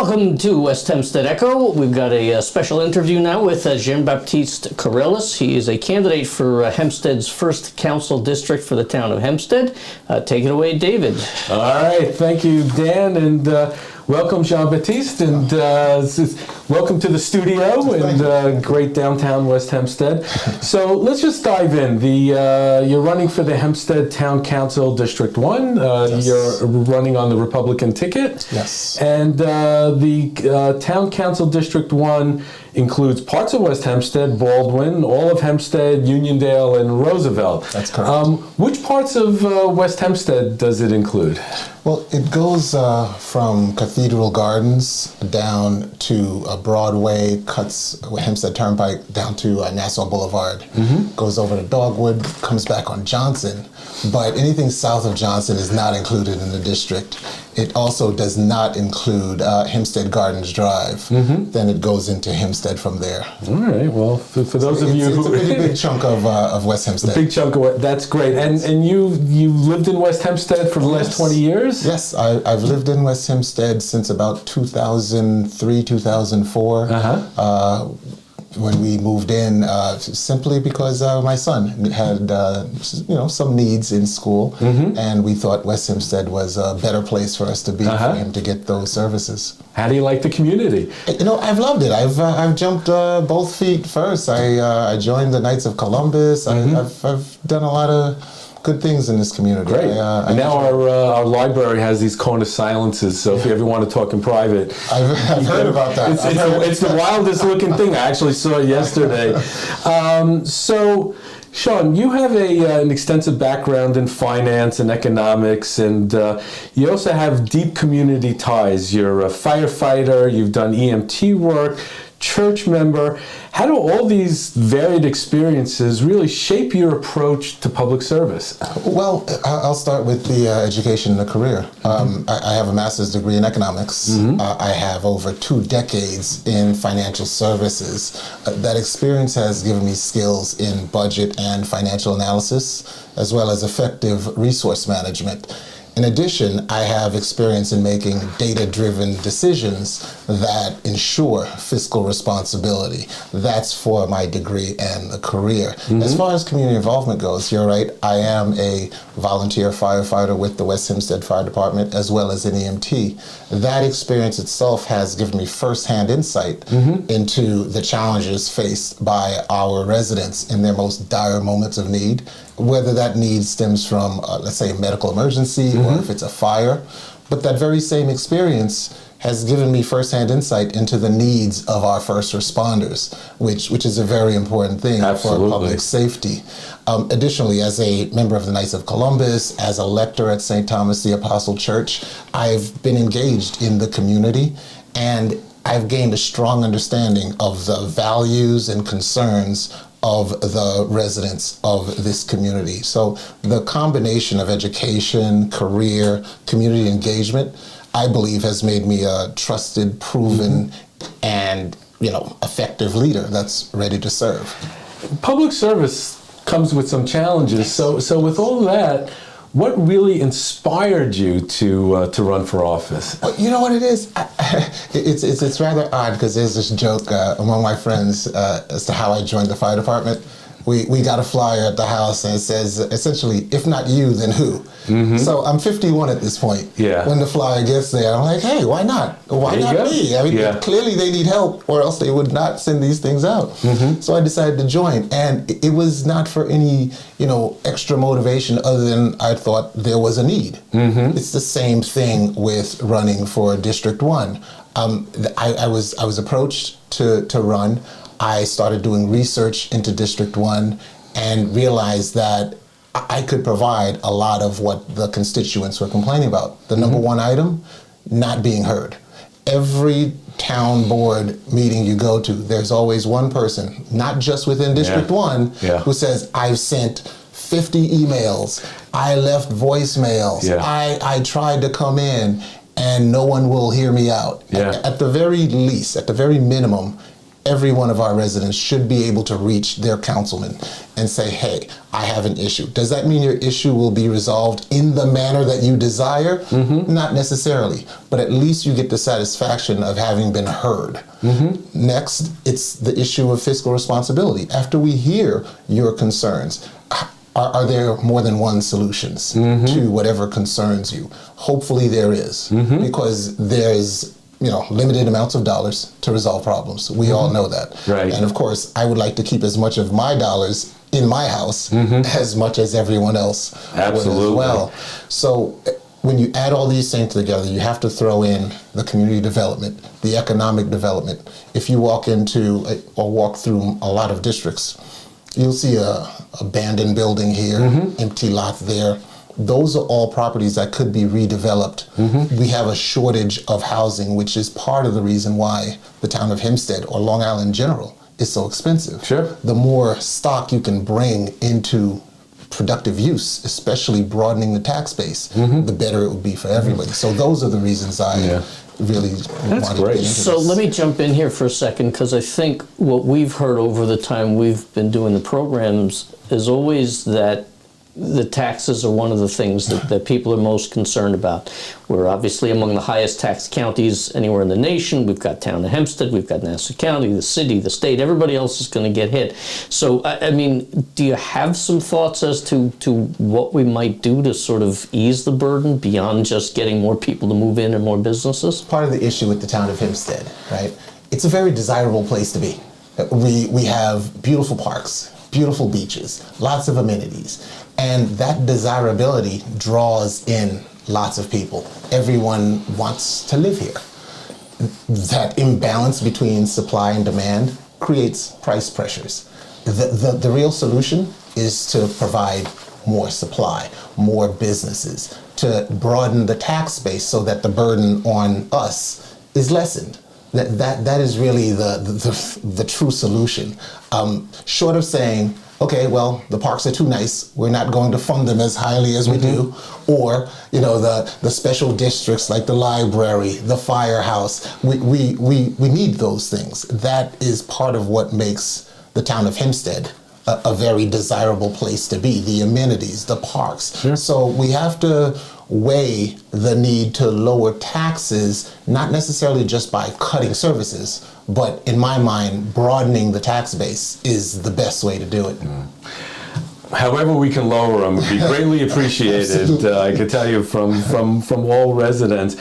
Welcome to West Hempstead Echo. We've got a special interview now with Jean-Baptiste Carelus. He is a candidate for Hempstead's first council district for the town of Hempstead. Take it away, David. All right, thank you, Dan, and welcome, Jean-Baptiste, and welcome to the studio in great downtown West Hempstead. So let's just dive in. You're running for the Hempstead Town Council District 1. Yes. You're running on the Republican ticket. Yes. And the Town Council District 1 includes parts of West Hempstead, Baldwin, all of Hempstead, Uniondale, and Roosevelt. That's correct. Which parts of West Hempstead does it include? Well, it goes from Cathedral Gardens down to Broadway, cuts Hempstead Turnpike down to Nassau Boulevard, goes over to Dogwood, comes back on Johnson. But anything south of Johnson is not included in the district. It also does not include Hempstead Gardens Drive. Then it goes into Hempstead from there. All right. Well, for those of you it's who... a pretty big chunk of West Hempstead. A big chunk of that's great. And you lived in West Hempstead for the last 20 years? Yes, I've lived in West Hempstead since about 2003, 2004. When we moved in, simply because my son had some needs in school, and we thought West Hempstead was a better place for us to be for him to get those services. How do you like the community? I've loved it. I've jumped both feet first. I joined the Knights of Columbus. I've done a lot of good things in this community. Great. And now our library has these corner silences, so if you ever want to talk in private. I've heard about that. It's the wildest looking thing. I actually saw it yesterday. So, Sean, you have an extensive background in finance and economics, and you also have deep community ties. You're a firefighter, you've done EMT work, church member. How do all these varied experiences really shape your approach to public service? Well, I'll start with the education and the career. I have a master's degree in economics. I have over 2 decades in financial services. That experience has given me skills in budget and financial analysis, as well as effective resource management. In addition, I have experience in making data-driven decisions that ensure fiscal responsibility. That's for my degree and the career. As far as community involvement goes, you're right, I am a volunteer firefighter with the West Hempstead Fire Department as well as an EMT. That experience itself has given me firsthand insight into the challenges faced by our residents in their most dire moments of need, whether that need stems from, let's say, a medical emergency or if it's a fire. But that very same experience has given me firsthand insight into the needs of our first responders, which is a very important thing for public safety. Additionally, as a member of the Knights of Columbus, as a lector at St. Thomas the Apostle Church, I've been engaged in the community, and I've gained a strong understanding of the values and concerns of the residents of this community. So the combination of education, career, community engagement, I believe has made me a trusted, proven, and effective leader that's ready to serve. Public service comes with some challenges. So with all that, what really inspired you to run for office? Well, you know what it is? It's rather odd because there's this joke among my friends as to how I joined the fire department. We got a flyer at the house and it says essentially, if not you, then who? So I'm 51 at this point. Yeah. When the flyer gets there, I'm like, hey, why not? Why not me? I mean, clearly they need help or else they would not send these things out. So I decided to join, and it was not for any, extra motivation other than I thought there was a need. It's the same thing with running for District 1. I was approached to run. I started doing research into District 1 and realized that I could provide a lot of what the constituents were complaining about. The number one item, not being heard. Every town board meeting you go to, there's always one person, not just within District 1, who says, I've sent 50 emails, I left voicemails, I tried to come in, and no one will hear me out. At the very least, at the very minimum, every one of our residents should be able to reach their councilman and say, hey, I have an issue. Does that mean your issue will be resolved in the manner that you desire? Not necessarily, but at least you get the satisfaction of having been heard. Next, it's the issue of fiscal responsibility. After we hear your concerns, are there more than one solutions to whatever concerns you? Hopefully there is, because there's limited amounts of dollars to resolve problems. We all know that. Right. And of course, I would like to keep as much of my dollars in my house as much as everyone else would as well. So when you add all these things together, you have to throw in the community development, the economic development. If you walk into or walk through a lot of districts, you'll see a abandoned building here, empty lot there. Those are all properties that could be redeveloped. We have a shortage of housing, which is part of the reason why the town of Hempstead, or Long Island in general, is so expensive. Sure. The more stock you can bring into productive use, especially broadening the tax base, the better it would be for everybody. So those are the reasons I really wanted to get into So this. let me jump in here for a second, because I think what we've heard over the time we've been doing the programs is always that the taxes are one of the things that people are most concerned about. We're obviously among the highest taxed counties anywhere in the nation. We've got Town of Hempstead, we've got Nassau County, the city, the state, everybody else is going to get hit. So, I mean, do you have some thoughts as to what we might do to sort of ease the burden beyond just getting more people to move in and more businesses? Part of the issue with the town of Hempstead, right? It's a very desirable place to be. We have beautiful parks, beautiful beaches, lots of amenities. And that desirability draws in lots of people. Everyone wants to live here. That imbalance between supply and demand creates price pressures. The real solution is to provide more supply, more businesses, to broaden the tax base so that the burden on us is lessened. That is really the true solution. Short of saying, okay, well, the parks are too nice, we're not going to fund them as highly as we do, or the special districts like the library, the firehouse, we need those things. That is part of what makes the town of Hempstead a very desirable place to be, the amenities, the parks. Sure. So we have to weigh the need to lower taxes, not necessarily just by cutting services, but in my mind, broadening the tax base is the best way to do it. However we can lower them would be greatly appreciated. I can tell you from all residents.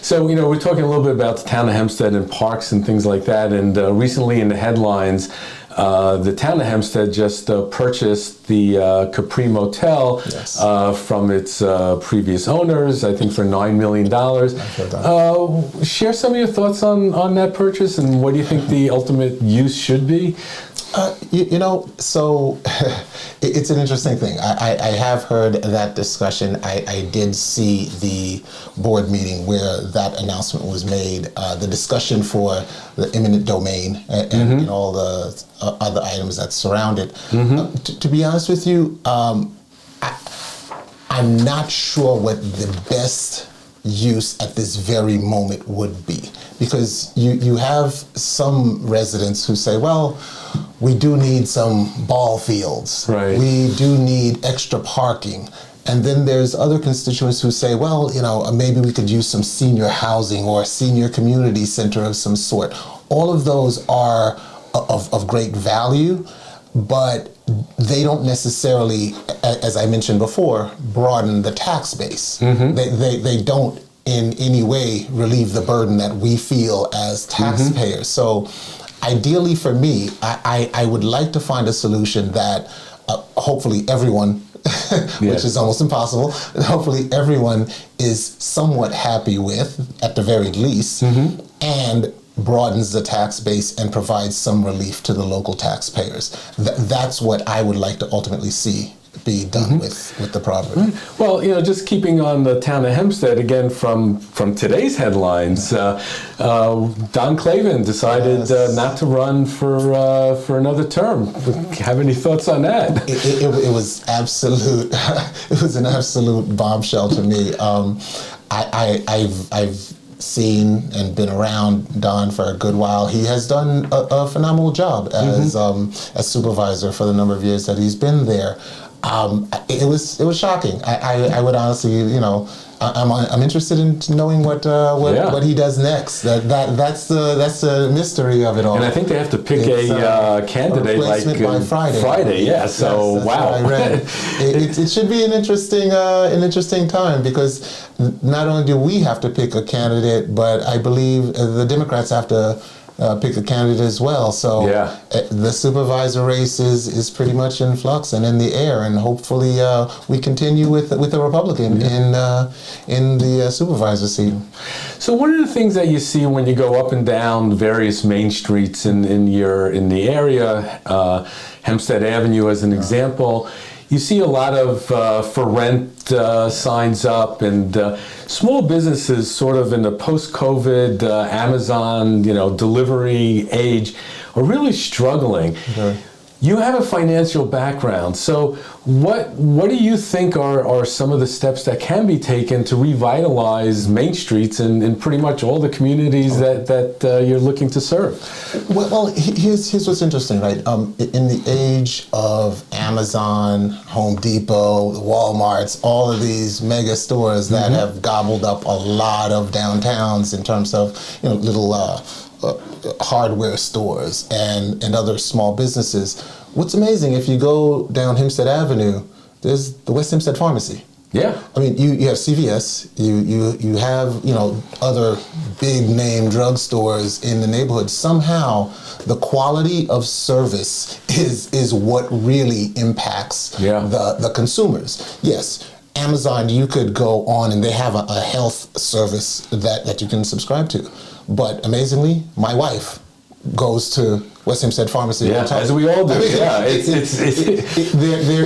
So, we're talking a little bit about the town of Hempstead and parks and things like that. And recently in the headlines, the town of Hempstead just purchased the Capri Motel from its previous owners, I think for $9 million. Share some of your thoughts on that purchase, and what do you think the ultimate use should be? So it's an interesting thing. I have heard that discussion. I did see the board meeting where that announcement was made, the discussion for the eminent domain and all the other items that surround it. To be honest with you, I'm not sure what the best use at this very moment would be, because you have some residents who say, well, we do need some ball fields. Right. We do need extra parking. And then there's other constituents who say, well, maybe we could use some senior housing or a senior community center of some sort. All of those are of great value, but they don't necessarily, as I mentioned before, broaden the tax base. They don't in any way relieve the burden that we feel as taxpayers. So ideally for me, I would like to find a solution that hopefully everyone, which is almost impossible, hopefully everyone is somewhat happy with, at the very least, and broadens the tax base and provides some relief to the local taxpayers. That's what I would like to ultimately see be done with the property. Well, just keeping on the town of Hempstead again from today's headlines, Don Clavin decided not to run for another term. Have any thoughts on that? It was absolute. It was an absolute bombshell to me. I've seen and been around Don for a good while. He has done a phenomenal job as supervisor for the number of years that he's been there. It was shocking. I would honestly, I'm interested in knowing what he does next. That's the mystery of it all. And I think they have to pick a candidate like by Friday. Friday, yeah. So yes, wow, what I read. it should be an interesting time, because not only do we have to pick a candidate, but I believe the Democrats have to pick a candidate as well. So the supervisor race is pretty much in flux and in the air, and hopefully we continue with a Republican in the supervisor seat. So one of the things that you see when you go up and down various main streets in the area, Hempstead Avenue as an example, you see a lot of for rent signs up, and small businesses sort of in the post-COVID Amazon delivery age are really struggling. Okay. You have a financial background, so what do you think are some of the steps that can be taken to revitalize main streets in pretty much all the communities that you're looking to serve? Well, here's what's interesting, right? In the age of Amazon, Home Depot, Walmarts, all of these mega stores that have gobbled up a lot of downtowns in terms of little hardware stores and other small businesses. What's amazing, if you go down Hempstead Avenue, there's the West Hempstead Pharmacy. Yeah. I mean, you have CVS, you have other big name drugstores in the neighborhood. Somehow the quality of service is what really impacts the consumers. Yes, Amazon, you could go on and they have a health service that you can subscribe to. But amazingly, my wife goes to West Hempstead Pharmacy. Yeah, as we all do. There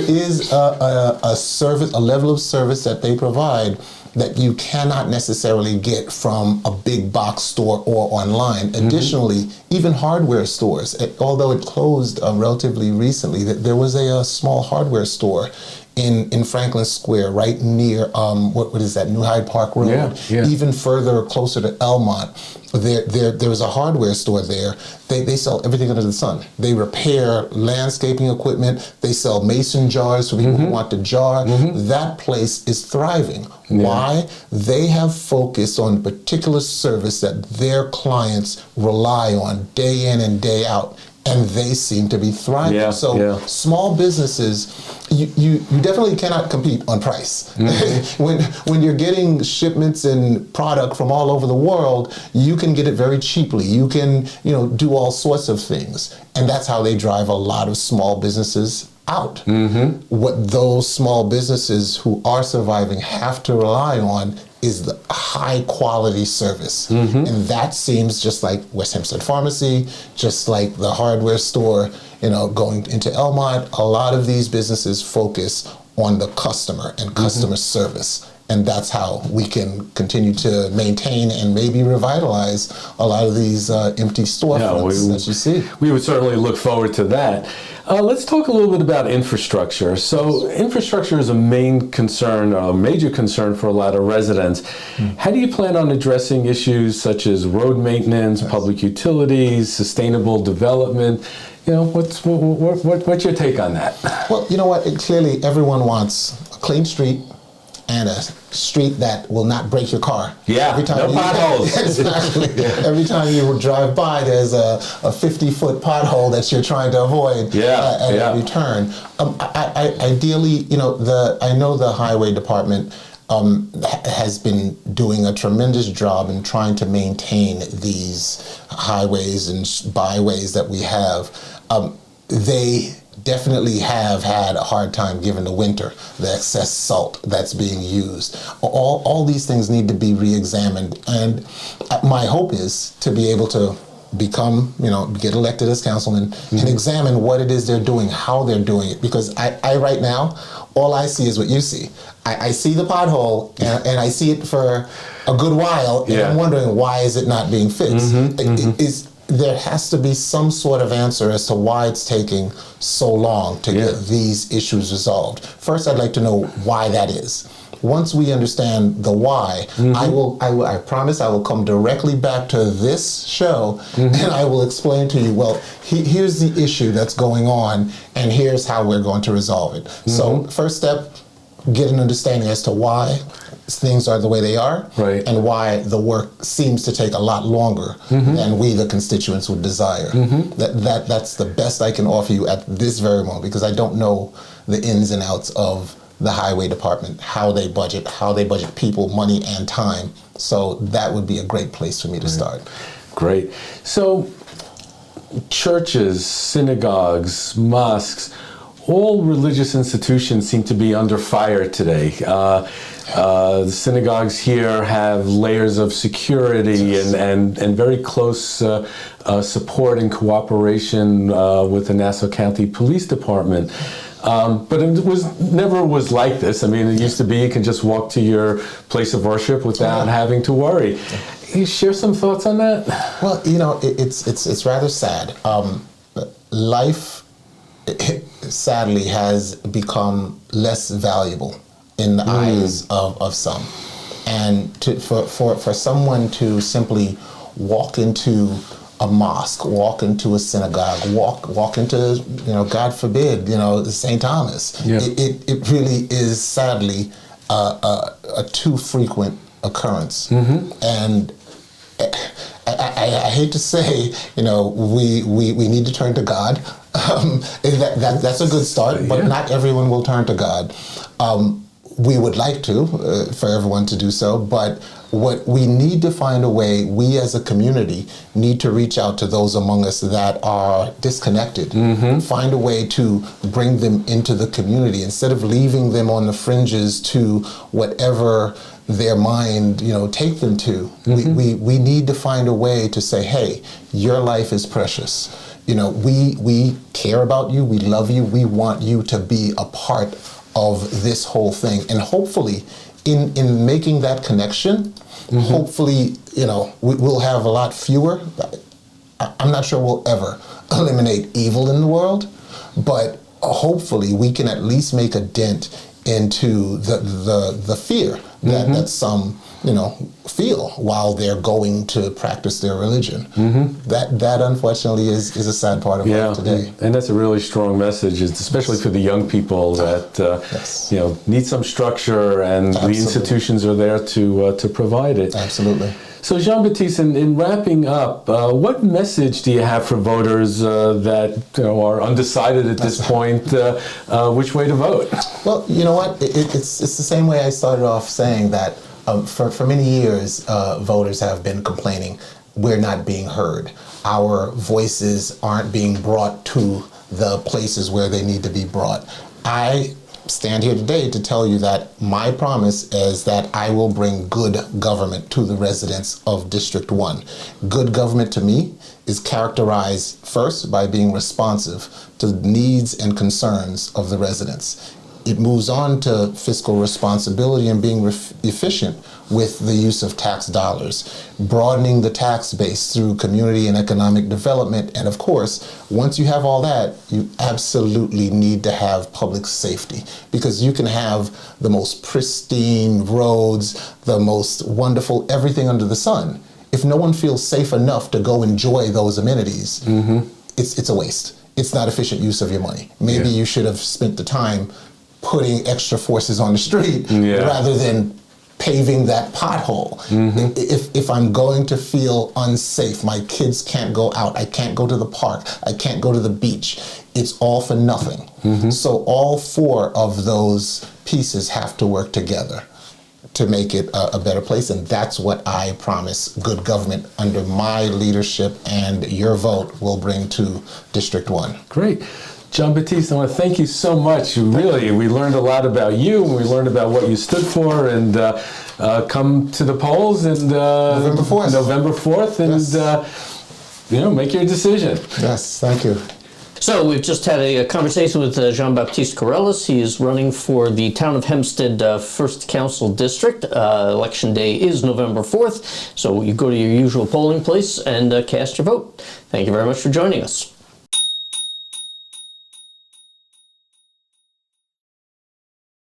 is a service, a level of service that they provide that you cannot necessarily get from a big box store or online. Additionally, even hardware stores, although it closed relatively recently, there was a small hardware store in Franklin Square, right near what is that, New Hyde Park Road. Even further closer to Elmont, there was a hardware store there. They sell everything under the sun. They repair landscaping equipment. They sell mason jars for people who want to jar. That place is thriving. Why? They have focused on a particular service that their clients rely on day in and day out, and they seem to be thriving. Small businesses, you definitely cannot compete on price. When you're getting shipments and product from all over the world, you can get it very cheaply. You can do all sorts of things, and that's how they drive a lot of small businesses out. What those small businesses who are surviving have to rely on is the high quality service. And that seems just like West Hempstead Pharmacy, just like the hardware store, going into Elmont. A lot of these businesses focus on the customer and customer service. And that's how we can continue to maintain and maybe revitalize a lot of these empty storefronts that you see. We would certainly look forward to that. Let's talk a little bit about infrastructure. So infrastructure is a main concern, a major concern for a lot of residents. How do you plan on addressing issues such as road maintenance, public utilities, sustainable development? What's your take on that? Well, you know what? Clearly, everyone wants a clean street and a street that will not break your car. Every time potholes. Exactly. Every time you drive by, there's a 50-foot pothole that you're trying to avoid at every turn. Ideally, I know the highway department has been doing a tremendous job in trying to maintain these highways and byways that we have. They definitely have had a hard time given the winter, the excess salt that's being used. All these things need to be re-examined, and my hope is to be able to become, get elected as councilman and examine what it is they're doing, how they're doing it, because I right now, all I see is what you see. I see the pothole and I see it for a good while, and I'm wondering, why is it not being fixed? There has to be some sort of answer as to why it's taking so long to get these issues resolved. First, I'd like to know why that is. Once we understand the why, I promise I will come directly back to this show and I will explain to you, well, here's the issue that's going on and here's how we're going to resolve it. So first step, get an understanding as to why things are the way they are, right, and why the work seems to take a lot longer than we, the constituents, would desire. That's the best I can offer you at this very moment, because I don't know the ins and outs of the highway department, how they budget people, money, and time. So that would be a great place for me to start. Great. So churches, synagogues, mosques, all religious institutions seem to be under fire today. The synagogues here have layers of security and very close support and cooperation with the Nassau County Police Department. But it never was like this. I mean, it used to be you can just walk to your place of worship without having to worry. Can you share some thoughts on that? Well, it's rather sad. Life, sadly, has become less valuable in the eyes of some. And for someone to simply walk into a mosque, walk into a synagogue, walk into, God forbid, St. Thomas, it really is sadly a too frequent occurrence. And I hate to say, we need to turn to God. That's a good start, but not everyone will turn to God. We would like to, for everyone to do so, but what we need to find a way, we as a community need to reach out to those among us that are disconnected. Find a way to bring them into the community instead of leaving them on the fringes to whatever their mind, take them to. We need to find a way to say, hey, your life is precious. We care about you, we love you, we want you to be a part of this whole thing. And hopefully, in making that connection, hopefully, we'll have a lot fewer. I'm not sure we'll ever eliminate evil in the world, but hopefully we can at least make a dent into the fear that some feel while they're going to practice their religion. That unfortunately is a sad part of life today. And that's a really strong message, especially for the young people that need some structure, and the institutions are there to provide it. Absolutely. So Jean-Baptiste, in wrapping up, what message do you have for voters that are undecided at this point which way to vote? Well, you know what? It's the same way I started off saying that for many years, voters have been complaining we're not being heard. Our voices aren't being brought to the places where they need to be brought. I stand here today to tell you that my promise is that I will bring good government to the residents of District 1. Good government to me is characterized first by being responsive to the needs and concerns of the residents. It moves on to fiscal responsibility and being efficient with the use of tax dollars, broadening the tax base through community and economic development. And of course, once you have all that, you absolutely need to have public safety, because you can have the most pristine roads, the most wonderful everything under the sun. If no one feels safe enough to go enjoy those amenities, it's a waste. It's not efficient use of your money. Maybe you should have spent the time putting extra forces on the street rather than paving that pothole. If I'm going to feel unsafe, my kids can't go out, I can't go to the park, I can't go to the beach, it's all for nothing. So all four of those pieces have to work together to make it a better place, and that's what I promise good government under my leadership and your vote will bring to District 1. Great. Jean-Baptiste, I want to thank you so much. Really, we learned a lot about you, and we learned about what you stood for, and come to the polls and November 4th, and make your decision. Yes, thank you. So we've just had a conversation with Jean-Baptiste Carelus. He is running for the Town of Hempstead 1st Council District. Election day is November 4th, so you go to your usual polling place and cast your vote. Thank you very much for joining us.